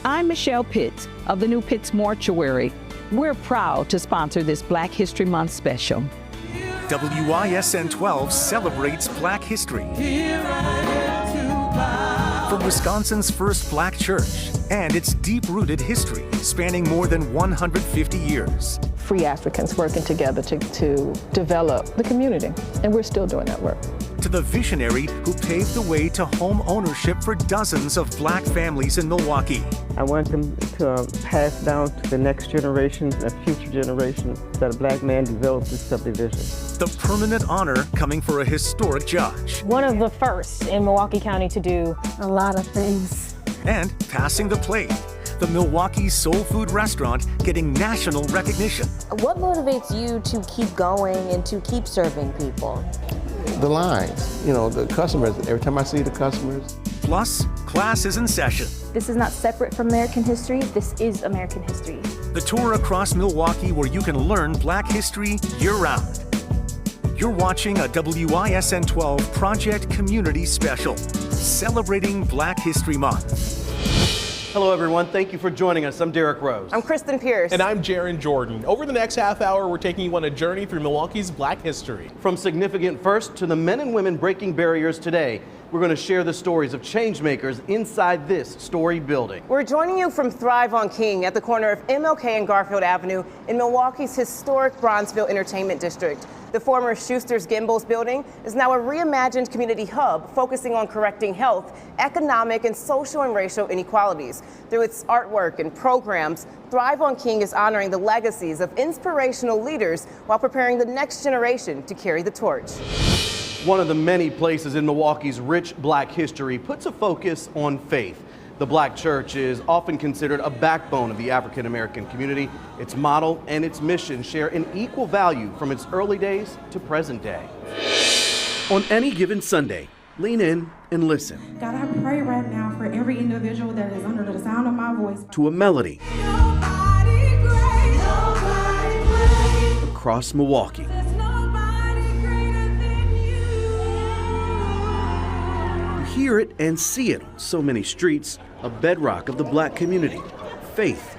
I'm Michelle Pitts of the New Pitts Mortuary. We're proud to sponsor this Black History Month special. WISN 12 celebrates Black history. From Wisconsin's first Black church and its deep-rooted history spanning more than 150 years. Free Africans working together to develop the community, and we're still doing that work. To the visionary who paved the way to home ownership for dozens of Black families in Milwaukee. I want them to pass down to the next generation and future generations that a Black man developed this subdivision. The permanent honor coming for a historic judge. One of the first in Milwaukee County to do a lot of things. And passing the plate. The Milwaukee Soul Food Restaurant getting national recognition. What motivates you to keep going and to keep serving people? The lines, the customers. Every time I see the customers. Plus, class is in session. This is not separate from American history. This is American history. The tour across Milwaukee where you can learn Black history year-round. You're watching a WISN 12 Project Community Special, celebrating Black History Month. Hello, everyone. Thank you for joining us. I'm Derek Rose. I'm Kristen Pierce. And I'm Jaron Jordan. Over the next half hour, we're taking you on a journey through Milwaukee's Black history. From significant first to the men and women breaking barriers today, we're going to share the stories of change makers inside this storied building. We're joining you from Thrive on King at the corner of MLK and Garfield Avenue in Milwaukee's historic Bronzeville Entertainment District. The former Schuster's Gimbals building is now a reimagined community hub focusing on correcting health, economic, and social and racial inequalities. Through its artwork and programs, Thrive on King is honoring the legacies of inspirational leaders while preparing the next generation to carry the torch. One of the many places in Milwaukee's rich Black history puts a focus on faith. The Black church is often considered a backbone of the African American community. Its model and its mission share an equal value from its early days to present day. On any given Sunday, lean in and listen. God, I pray right now for every individual that is under the sound of my voice. To a melody. Across Milwaukee. Hear it and see it on so many streets, a bedrock of the Black community, faith.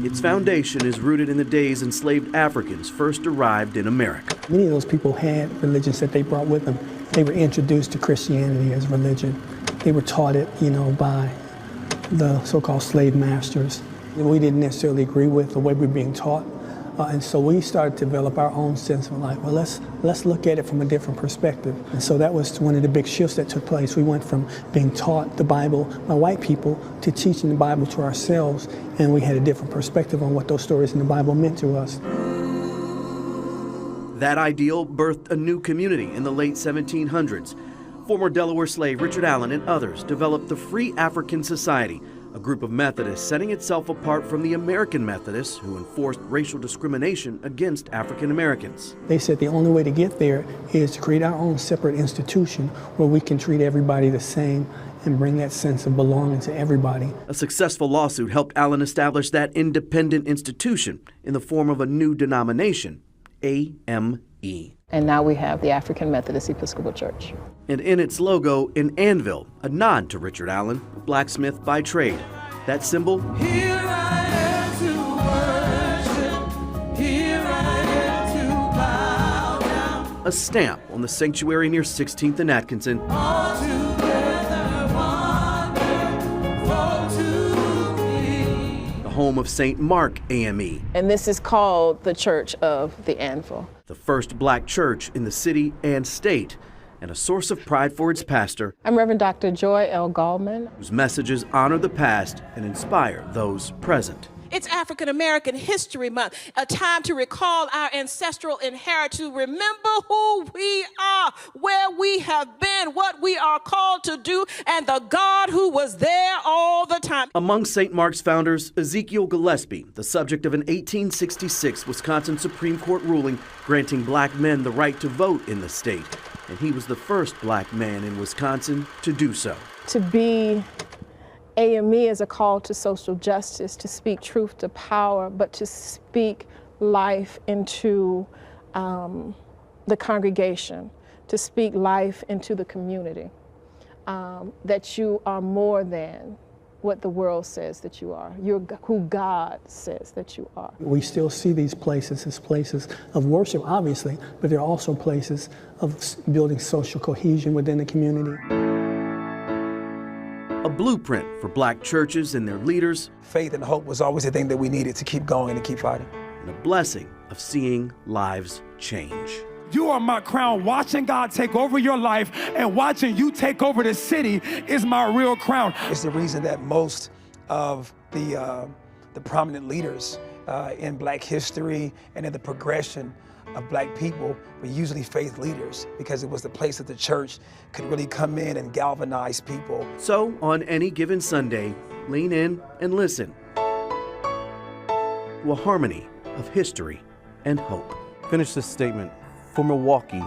Its foundation is rooted in the days enslaved Africans first arrived in America. Many of those people had religions that they brought with them. They were introduced to Christianity as religion. They were taught it, by the so-called slave masters. We didn't necessarily agree with the way we were being taught. And so we started to develop our own sense of like, well, let's look at it from a different perspective. And so that was one of the big shifts that took place. We went from being taught the Bible by white people to teaching the Bible to ourselves, and we had a different perspective on what those stories in the Bible meant to us. That ideal birthed a new community in the late 1700s. Former Delaware slave Richard Allen and others developed the Free African Society, a group of Methodists setting itself apart from the American Methodists who enforced racial discrimination against African Americans. They said the only way to get there is to create our own separate institution where we can treat everybody the same and bring that sense of belonging to everybody. A successful lawsuit helped Allen establish that independent institution in the form of a new denomination, AME. And now we have the African Methodist Episcopal Church. And in its logo, an anvil, a nod to Richard Allen, blacksmith by trade. That symbol? Here I am to worship. Here I am to bow down. A stamp on the sanctuary near 16th and Atkinson. All together wonderful to me. The home of St. Mark AME. And this is called the Church of the Anvil. The first Black church in the city and state, and a source of pride for its pastor. I'm Reverend Dr. Joy L. Gallman, whose messages honor the past and inspire those present. It's African American History Month, a time to recall our ancestral inheritance, to remember who we are, where we have been, what we are called to do, and the God who was there all the time. Among St. Mark's founders, Ezekiel Gillespie, the subject of an 1866 Wisconsin Supreme Court ruling granting Black men the right to vote in the state. And he was the first Black man in Wisconsin to do so. To be AME is a call to social justice, to speak truth to power, but to speak life into the congregation, to speak life into the community. that you are more than what the world says that you are. You're who God says that you are. We still see these places as places of worship, obviously, but they're also places of building social cohesion within the community. A blueprint for black churches and their leaders. Faith and hope was always the thing that we needed to keep going and keep fighting. And a blessing of seeing lives change. You are my crown. Watching God take over your life and watching you take over the city is my real crown. It's the reason that most of the prominent leaders in black history and in the progression of black people were usually faith leaders, because it was the place that the church could really come in and galvanize people. So on any given Sunday, lean in and listen to a harmony of history and hope. Finish this statement. For Milwaukee,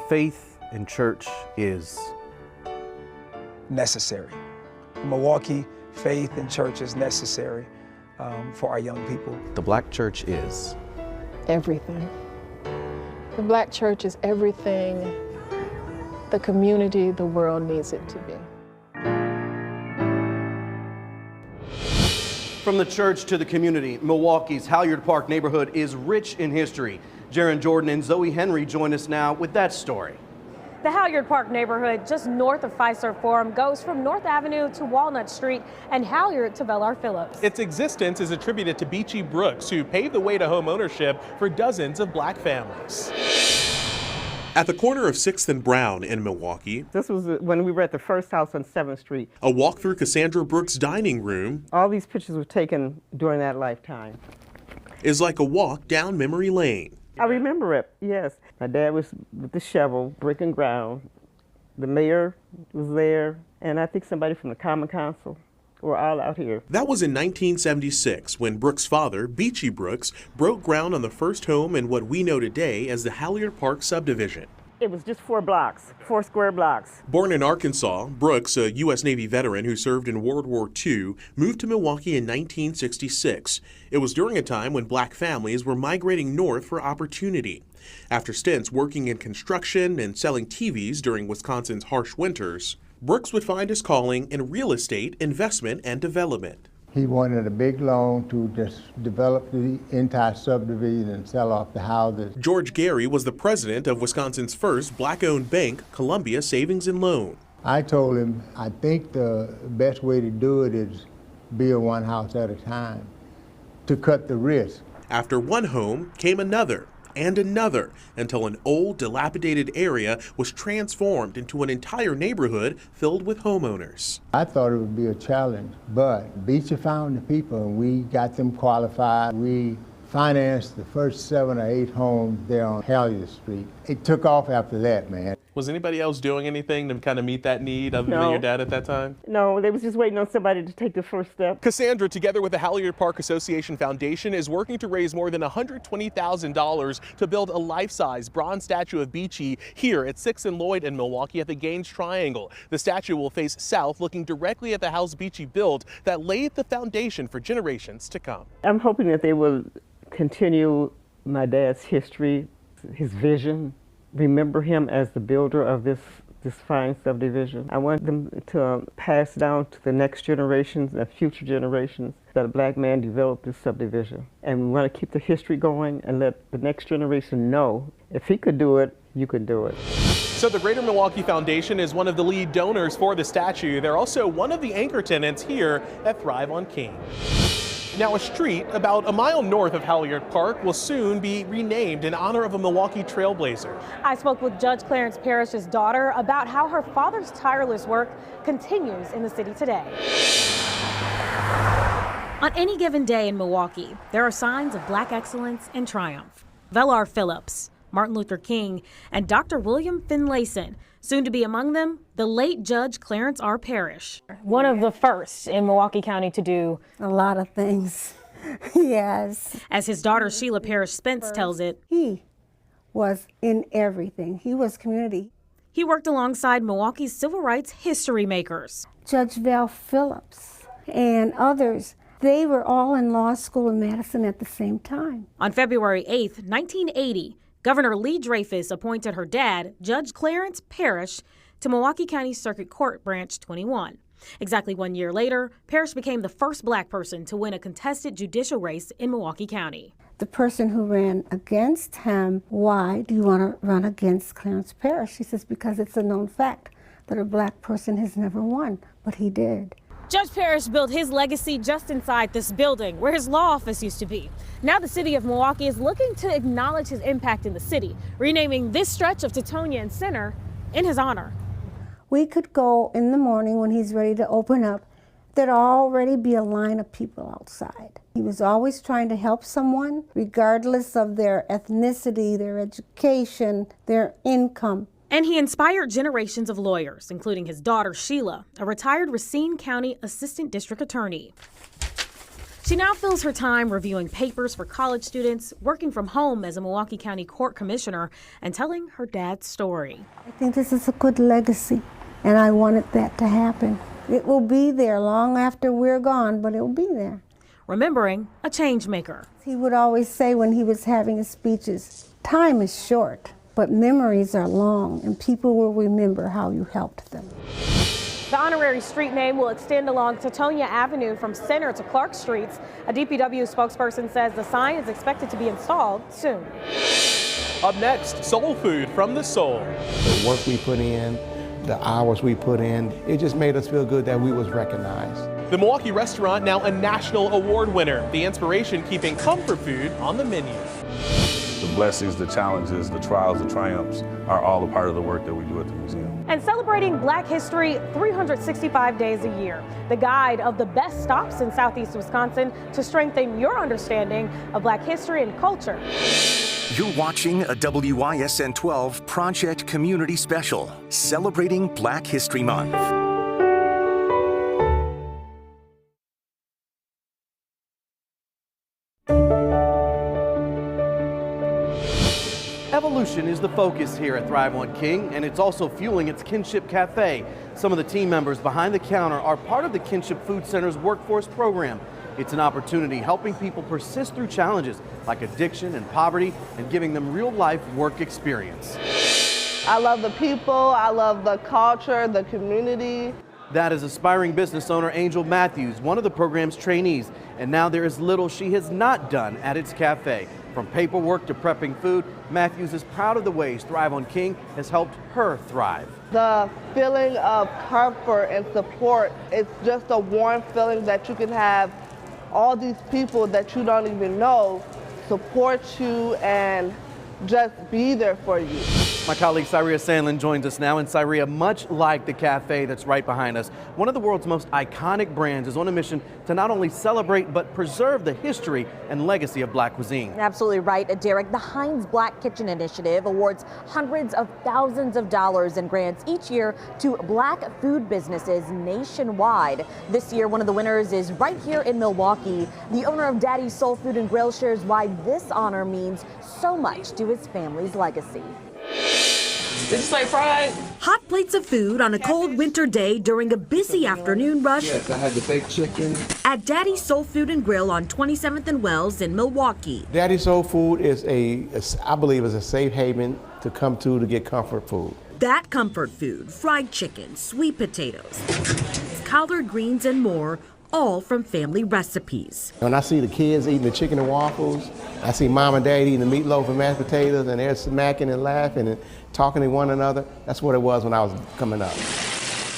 faith in church is necessary. For Milwaukee, faith in church is necessary for our young people. The black church is everything. The black church is everything the community, the world needs it to be. From the church to the community, Milwaukee's Halyard Park neighborhood is rich in history. Jaron Jordan and Zoe Henry join us now with that story. The Halyard Park neighborhood, just north of Fiserv Forum, goes from North Avenue to Walnut Street and Halyard to Velar Phillips. Its existence is attributed to Beachy Brooks, who paved the way to home ownership for dozens of black families. At the corner of 6th and Brown in Milwaukee, this was when we were at the first house on 7th Street. A walk through Cassandra Brooks' dining room. All these pictures were taken during that lifetime. Is like a walk down memory lane. I remember it, yes. My dad was with the shovel, brick and ground. The mayor was there, and I think somebody from the Common Council. We're all out here. That was in 1976 when Brooks' father, Beachy Brooks, broke ground on the first home in what we know today as the Halyard Park subdivision. It was just 4 blocks, 4 square blocks. Born in Arkansas, Brooks, a U.S. Navy veteran who served in World War II, moved to Milwaukee in 1966. It was during a time when black families were migrating north for opportunity. After stints working in construction and selling TVs during Wisconsin's harsh winters, Brooks would find his calling in real estate, investment, and development. He wanted a big loan to just develop the entire subdivision and sell off the houses. George Gary was the president of Wisconsin's first black-owned bank, Columbia Savings and Loan. I told him, I think the best way to do it is build one house at a time to cut the risk. After one home came another and another, until an old, dilapidated area was transformed into an entire neighborhood filled with homeowners. I thought it would be a challenge, but Beachy found the people and we got them qualified. We financed the first 7 or 8 homes there on Halyard Street. It took off after that, man. Was anybody else doing anything to kind of meet that need other than your dad at that time? No, they was just waiting on somebody to take the first step. Cassandra, together with the Halyard Park Association Foundation, is working to raise more than $120,000 to build a life-size bronze statue of Beachy here at 6th and Lloyd in Milwaukee at the Gaines Triangle. The statue will face south, looking directly at the house Beachy built that laid the foundation for generations to come. I'm hoping that they will continue my dad's history, his vision, remember him as the builder of this fine subdivision. I want them to pass down to the next generations and future generations that a black man developed this subdivision. And we want to keep the history going and let the next generation know if he could do it, you could do it. So the Greater Milwaukee Foundation is one of the lead donors for the statue. They're also one of the anchor tenants here at Thrive on King. Now, a street about a mile north of Halyard Park will soon be renamed in honor of a Milwaukee trailblazer. I spoke with Judge Clarence Parrish's daughter about how her father's tireless work continues in the city today. On any given day in Milwaukee, there are signs of black excellence and triumph. Velar Phillips, Martin Luther King, and Dr. William Finlayson. Soon to be among them, the late Judge Clarence R. Parrish. One of the first in Milwaukee County to do a lot of things, yes. As his daughter Sheila Parrish Spence tells it, he was in everything. He was community. He worked alongside Milwaukee's civil rights history makers. Judge Val Phillips and others. They were all in law school in Madison at the same time. On February 8th, 1980, Governor Lee Dreyfus appointed her dad, Judge Clarence Parrish, to Milwaukee County Circuit Court Branch 21. Exactly 1 year later, Parrish became the first black person to win a contested judicial race in Milwaukee County. The person who ran against him, why do you want to run against Clarence Parrish? He says, because it's a known fact that a black person has never won, but he did. Judge Parrish built his legacy just inside this building where his law office used to be. Now the city of Milwaukee is looking to acknowledge his impact in the city, renaming this stretch of Teutonia and Center in his honor. We could go in the morning when he's ready to open up, there'd already be a line of people outside. He was always trying to help someone, regardless of their ethnicity, their education, their income. And he inspired generations of lawyers, including his daughter, Sheila, a retired Racine County Assistant District Attorney. She now fills her time reviewing papers for college students, working from home as a Milwaukee County Court Commissioner, and telling her dad's story. I think this is a good legacy, and I wanted that to happen. It will be there long after we're gone, but it will be there. Remembering a change maker. He would always say when he was having his speeches, time is short, but memories are long, and people will remember how you helped them. The honorary street name will extend along Teutonia Avenue from Center to Clark Streets. A DPW spokesperson says the sign is expected to be installed soon. Up next, soul food from the soul. The work we put in, the hours we put in, it just made us feel good that we was recognized. The Milwaukee restaurant, now a national award winner. The inspiration keeping comfort food on the menu. The blessings, the challenges, the trials, the triumphs are all a part of the work that we do at the museum. And celebrating Black history 365 days a year. The guide of the best stops in Southeast Wisconsin to strengthen your understanding of Black history and culture. You're watching a WISN 12 Project Community Special, celebrating Black History Month. Evolution is the focus here at Thrive on King, and it's also fueling its Kinship Cafe. Some of the team members behind the counter are part of the Kinship Food Center's workforce program. It's an opportunity helping people persist through challenges like addiction and poverty and giving them real-life work experience. I love the people, I love the culture, the community. That is aspiring business owner Angel Matthews, one of the program's trainees. And now there is little she has not done at its cafe. From paperwork to prepping food, Matthews is proud of the ways Thrive on King has helped her thrive. The feeling of comfort and support, it's just a warm feeling that you can have all these people that you don't even know support you and just be there for you. My colleague Syria Sandlin joins us now, and Syria, much like the cafe that's right behind us, one of the world's most iconic brands is on a mission to not only celebrate but preserve the history and legacy of Black cuisine. Absolutely right, Derek. The Heinz Black Kitchen Initiative awards hundreds of thousands of dollars in grants each year to Black food businesses nationwide. This year, one of the winners is right here in Milwaukee. The owner of Daddy's Soul Food and Grill shares why this honor means so much to his family's legacy. Did you say fried? Hot plates of food on a cold winter day during a busy afternoon rush. Yes, I had the baked chicken. At Daddy's Soul Food and Grill on 27th and Wells in Milwaukee. Daddy's Soul Food is I believe, is a safe haven to come to get comfort food. That comfort food, fried chicken, sweet potatoes, collard greens and more, all from family recipes. When I see the kids eating the chicken and waffles, I see mom and dad eating the meatloaf and mashed potatoes, and they're smacking and laughing and talking to one another. That's what it was when I was coming up.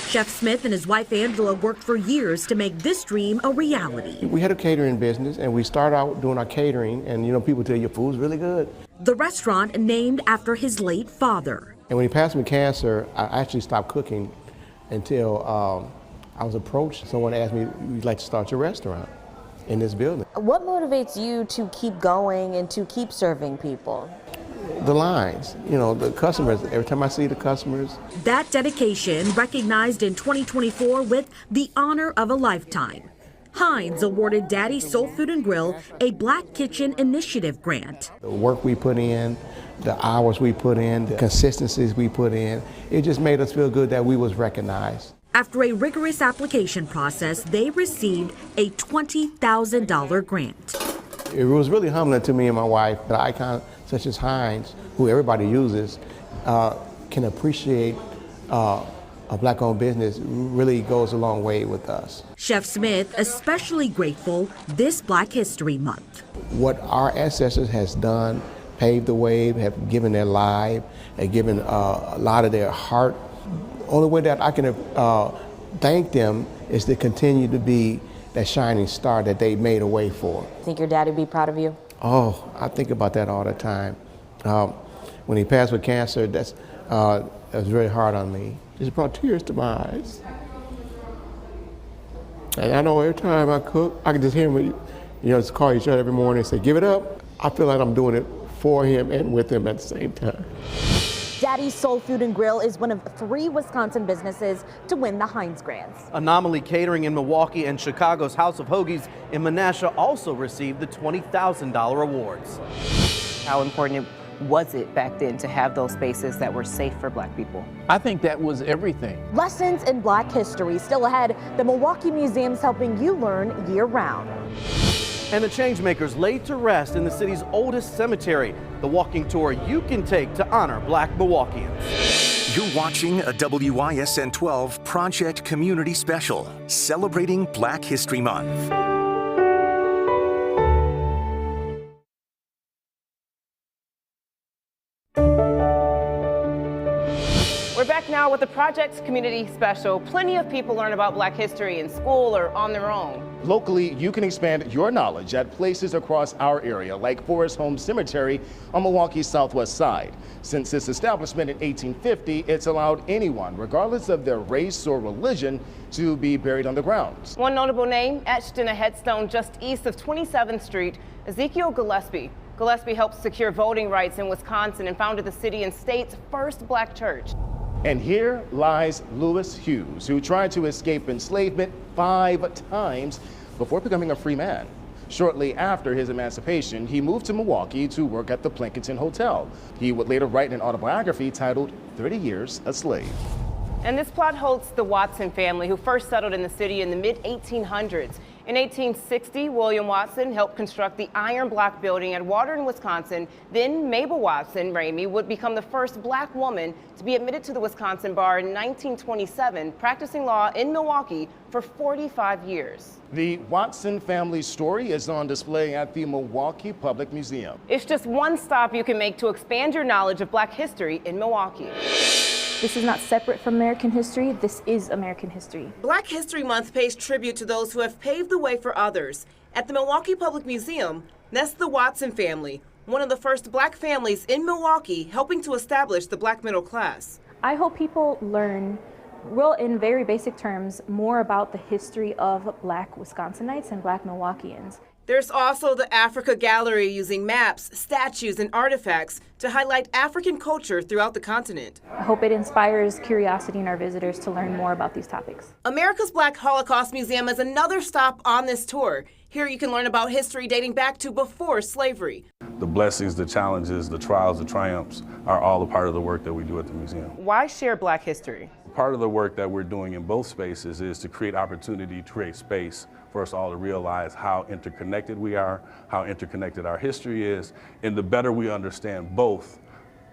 Chef Smith and his wife Angela worked for years to make this dream a reality. We had a catering business, and we started out doing our catering, and people tell you your food's really good. The restaurant named after his late father. And when he passed me cancer, I actually stopped cooking until I was approached. Someone asked me, "Would you like to start your restaurant in this building?" What motivates you to keep going and to keep serving people? The lines, the customers. Every time I see the customers. That dedication recognized in 2024 with the honor of a lifetime. Heinz awarded Daddy's Soul Food and Grill a Black Kitchen Initiative grant. The work we put in, the hours we put in, the consistencies we put in, it just made us feel good that we was recognized. After a rigorous application process, they received a $20,000 grant. It was really humbling to me and my wife that icons such as Heinz, who everybody uses, can appreciate a black-owned business really goes a long way with us. Chef Smith especially grateful this Black History Month. What our ancestors has done, paved the way, have given their life, have given a lot of their heart. Only way that I can thank them is to continue to be that shining star that they made a way for. Think your daddy would be proud of you? Oh, I think about that all the time. When he passed with cancer, that was really hard on me. It brought tears to my eyes. And I know every time I cook, I can just hear him, just call each other every morning and say, give it up. I feel like I'm doing it for him and with him at the same time. Daddy's Soul Food and Grill is one of 3 Wisconsin businesses to win the Heinz Grants. Anomaly Catering in Milwaukee and Chicago's House of Hoagies in Menasha also received the $20,000 awards. How important was it back then to have those spaces that were safe for Black people? I think that was everything. Lessons in Black history still ahead. The Milwaukee Museum's helping you learn year-round. And the Changemakers laid to rest in the city's oldest cemetery, the walking tour you can take to honor Black Milwaukeeans. You're watching a WISN 12 Project Community Special, celebrating Black History Month. We're back now with the Project's Community Special. Plenty of people learn about Black history in school or on their own. Locally, you can expand your knowledge at places across our area, like Forest Home Cemetery on Milwaukee's southwest side. Since its establishment in 1850, it's allowed anyone, regardless of their race or religion, to be buried on the grounds. One notable name etched in a headstone just east of 27th Street, Ezekiel Gillespie. Gillespie helped secure voting rights in Wisconsin and founded the city and state's first Black church. And here lies Lewis Hughes, who tried to escape enslavement 5 times before becoming a free man. Shortly after his emancipation, he moved to Milwaukee to work at the Plankinton Hotel. He would later write an autobiography titled 30 Years a Slave. And this plot holds the Watson family, who first settled in the city in the mid-1800s. In 1860, William Watson helped construct the Iron Block building at Waterton, Wisconsin. Then Mabel Watson Ramey would become the first Black woman to be admitted to the Wisconsin bar in 1927, practicing law in Milwaukee for 45 years. The Watson family story is on display at the Milwaukee Public Museum. It's just one stop you can make to expand your knowledge of Black history in Milwaukee. This is not separate from American history. This is American history. Black History Month pays tribute to those who have paved the way for others. At the Milwaukee Public Museum, that's the Watson family, one of the first Black families in Milwaukee, helping to establish the Black middle class. I hope people learn, in very basic terms, more about the history of Black Wisconsinites and Black Milwaukeeans. There's also the Africa Gallery, using maps, statues, and artifacts to highlight African culture throughout the continent. I hope it inspires curiosity in our visitors to learn more about these topics. America's Black Holocaust Museum is another stop on this tour. Here you can learn about history dating back to before slavery. The blessings, the challenges, the trials, the triumphs are all a part of the work that we do at the museum. Why share Black history? Part of the work that we're doing in both spaces is to create opportunity to create space for us all to realize how interconnected we are, how interconnected our history is, and the better we understand both,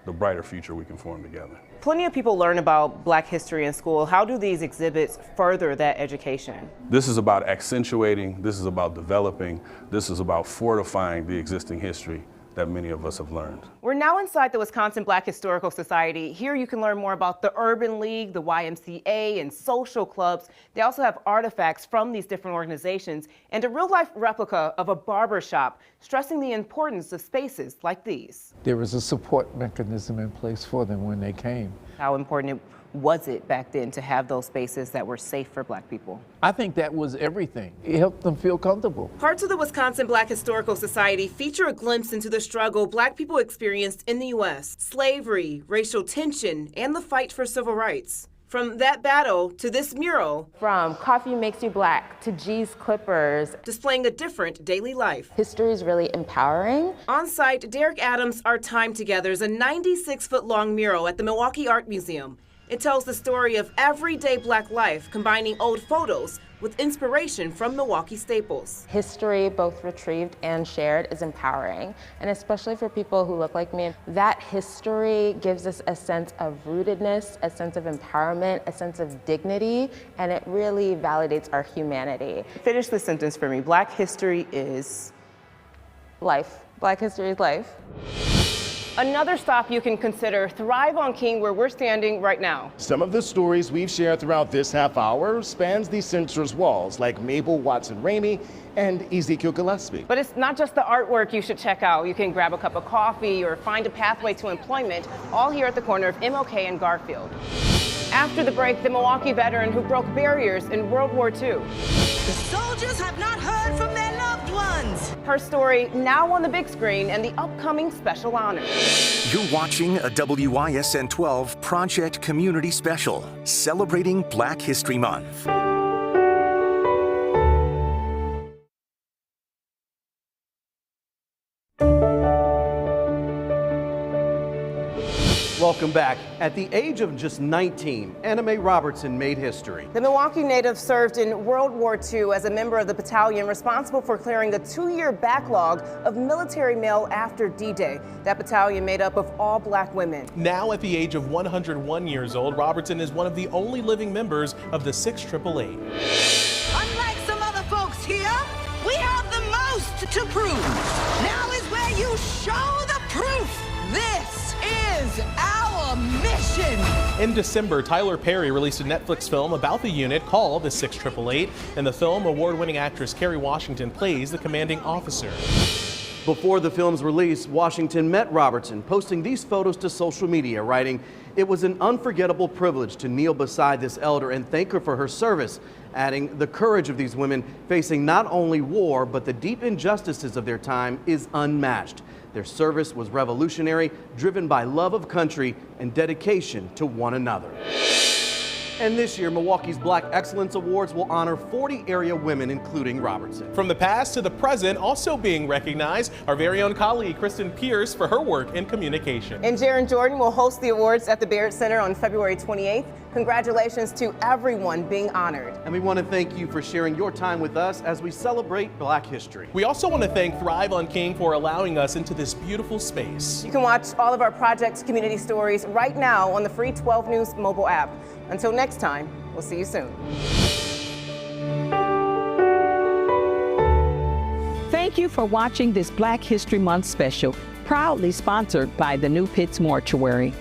the brighter future we can form together. Plenty of people learn about Black history in school. How do these exhibits further that education? This is about accentuating, this is about developing, this is about fortifying the existing history that many of us have learned. We're now inside the Wisconsin Black Historical Society. Here you can learn more about the Urban League, the YMCA, and social clubs. They also have artifacts from these different organizations and a real-life replica of a barber shop, stressing the importance of spaces like these. There was a support mechanism in place for them when they came. How important was it back then to have those spaces that were safe for Black people? I think that was everything. It helped them feel comfortable. Parts of the Wisconsin Black Historical Society feature a glimpse into the struggle Black people experienced in the U.S., slavery, racial tension, and the fight for civil rights. From that battle to this mural, from Coffee Makes You Black to G's Clippers, displaying a different daily life. History is really empowering. On site, Derek Adams' Our Time Together is a 96-foot-long mural at the Milwaukee Art Museum. It tells the story of everyday Black life, combining old photos with inspiration from Milwaukee staples. History, both retrieved and shared, is empowering, and especially for people who look like me. That history gives us a sense of rootedness, a sense of empowerment, a sense of dignity, and it really validates our humanity. Finish the sentence for me. Black history is life. Black history is life. Another stop you can consider, Thrive on King, where we're standing right now. Some of the stories we've shared throughout this half hour spans the center's walls, like Mabel Watson Ramey and Ezekiel Gillespie. But it's not just the artwork you should check out. You can grab a cup of coffee or find a pathway to employment, all here at the corner of MLK and Garfield. After the break, the Milwaukee veteran who broke barriers in World War II. The soldiers have not heard from their loved ones. Her story now on the big screen and the upcoming special honor. You're watching a WISN 12 Project Community Special, celebrating Black History Month. Welcome back. At the age of just 19, Anna Mae Robertson made history. The Milwaukee native served in World War II as a member of the battalion responsible for clearing the 2-year backlog of military mail after D-Day. That battalion made up of all Black women. Now at the age of 101 years old, Robertson is one of the only living members of the 688. Unlike some other folks here, we have the most to prove. Now is where you show the proof. This is our mission. In December, Tyler Perry released a Netflix film about the unit called The 6888. In the film, award-winning actress Kerry Washington plays the commanding officer. Before the film's release, Washington met Robertson, posting these photos to social media, writing, "It was an unforgettable privilege to kneel beside this elder and thank her for her service," adding, "The courage of these women facing not only war, but the deep injustices of their time is unmatched. Their service was revolutionary, driven by love of country and dedication to one another." And this year, Milwaukee's Black Excellence Awards will honor 40 area women, including Robertson. From the past to the present, also being recognized, our very own colleague, Kristen Pierce, for her work in communication. And Jaron Jordan will host the awards at the Barrett Center on February 28th. Congratulations to everyone being honored. And we want to thank you for sharing your time with us as we celebrate Black history. We also want to thank Thrive on King for allowing us into this beautiful space. You can watch all of our project's community stories right now on the free 12 News mobile app. Until next time, we'll see you soon. Thank you for watching this Black History Month special, proudly sponsored by the New Pitts Mortuary.